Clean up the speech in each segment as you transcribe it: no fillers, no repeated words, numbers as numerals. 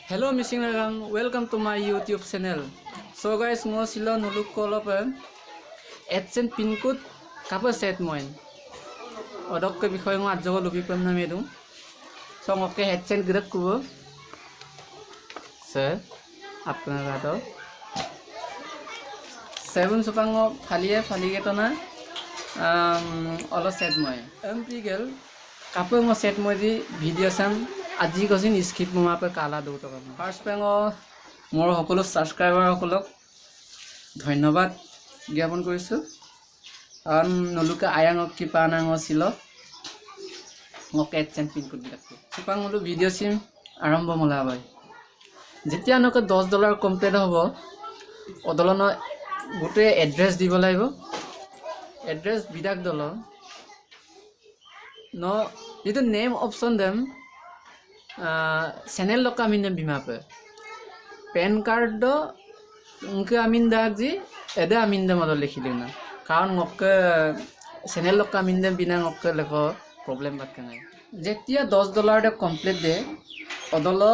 Hello missing lang, welcome to my YouTube channel. So guys, ngo silo nuluk kolop AdSense pin code kapa set moin. Odok ke bikhoy ngo adjogo lubi pam na medum. So ngoke AdSense grab kubo. Sir, apnara to 7 supango phaliye to na olo set moy. Ampigal kapa ngo set moy di video sam আজি গজিন skip মোমা pay কালা দৌ টকা first পেঙ মোৰ সকলো subscriber সকলক ধন্যবাদ জ্ঞাপন কৰিছো কাৰণ নলুকা আয়াঙক কি পানাঙ ছিল মোক AdSense পিন কোড দিলাক সুপাঙলো ভিডিও সিম আৰম্ভ মলা হয় যেতিয়া নক $10 কমপ্লিট হ'ব অদলন গুটে এড্ৰেছ দিব লাগিব এড্ৰেছ বিদাক দল ন ইটো নেম অপচন দেম channel लोग का मिन्ने बीमा पे पैन कार्ड दो उनके अमीन दाग जी ऐसे अमीन दे मदद लिखी लेना कारण उनके channel लोग का मिन्ने बिना उनके लेको प्रॉब्लम बात करना जेतिया $10 दे कंप्लीट दे अदलो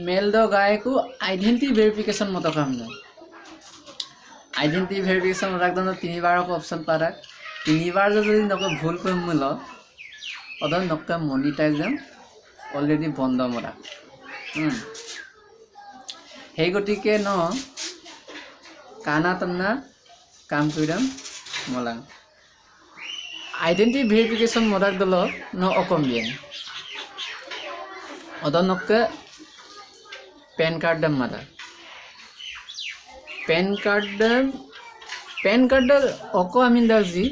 मेल दो गाय को आइडेंटिटी वेरिफिकेशन मत काम दे आइडेंटिटी वेरिफिकेशन रख दो 3 बार को ऑप्शन पारा 3 बार जो नके भूल पे मिलो अदल नके मोनेटाइज অলরেডি বন্ধ মরা সেই গতিকে ন কানা তন্না কাম কৰিম মলাং আইডেন্টিটি ভেৰিফিকেশন মদাক দল ন অকমিয়েন অদনকে পেন কাৰ্ড দম মাদা পেন কাৰ্ড অক আমিন দাজি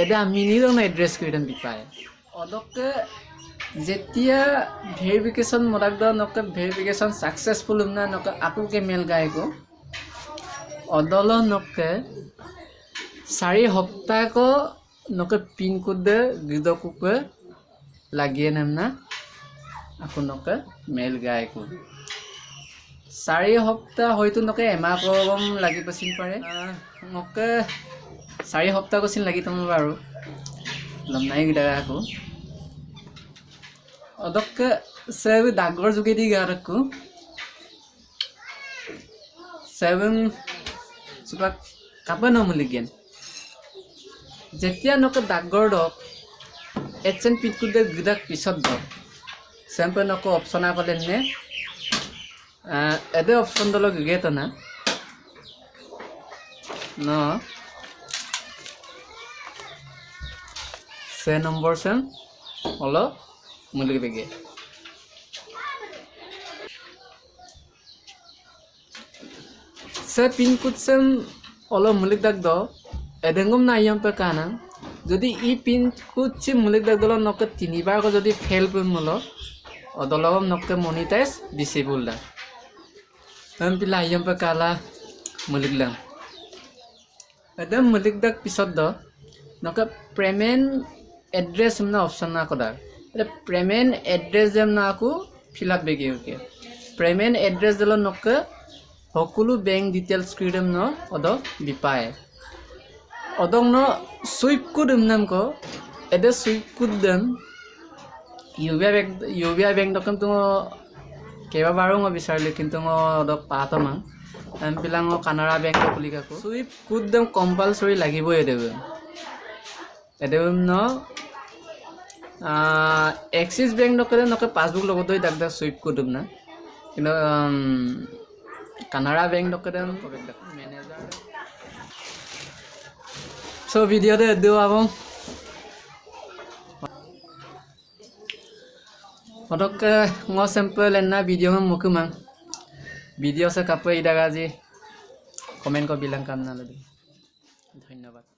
এটা আমিনি ৰন এড্ৰেছ কৰিম বিপায় অদকে जेतिया वेरिफिकेशन मदाक द नक वेरिफिकेशन सक्सेसफुल हमना नक आपु के मेल गाय को अदल नक 4 हफ्ता को नक पिन कोड दे गिदो को लागिए नमना आपु नक मेल गाय को 4 हफ्ता होइतो नक एमा प्रॉब्लम लागि पसिन पारे नक 4 हफ्ता को सिन लागि तम बारो लमनाई गिदा को अदक सेव दागर जुगे दी गारको 7 सुपा कापन मुलिगेन जेतिया नक दागर द AdSense पिन कोड गिदा पिसत द सैंपल नक ऑप्शन आकले ने एदे ऑप्शन दल गिगेत ना न से नंबर सेम हलो मुलिक बेगे से पिन कोड से ओलो मुलिक दाग दो एदेंगम ना यम पे काना जदि ई पिन कोड से मुलिक दाग दलो नक 3 बार को जदि फेल पे मलो अदलम नक मोनेटाइज डिसेबल दा हम पिला यम पे काला मुलिक ला एदम मुलिक दाग पिसत दो नक पेमेंट एड्रेस हमना ऑप्शन ना कोदा पेमेंट एड्रेस जम ना को फिलअप बेगे ओके पेमेंट एड्रेस दल नक हकुलु बैंक डिटेल्स क्रीडम न अद बिपाय अदंग न स्विप कोड नाम को एदे स्विप कोड दम यूबीआई बैंक दकम तो केबा बारो म बिचारले किंतु म अद पातमा हम पिलांग कानाडा बैंक खुलिका को स्विप कोड दम कंपलसरी लागिबो एदे न एक्सिस बैंक नकरे नक पासबुक लगत दाग दाग स्विप कोडम ना किन कानाडा बैंक नकरे मैनेजर सो वीडियो दे दो आबो अदक ngo सैंपल एना वीडियो में मुकुमा वीडियो से कपई दागा जी कमेंट को बिलां काम ना लदी धन्यवाद।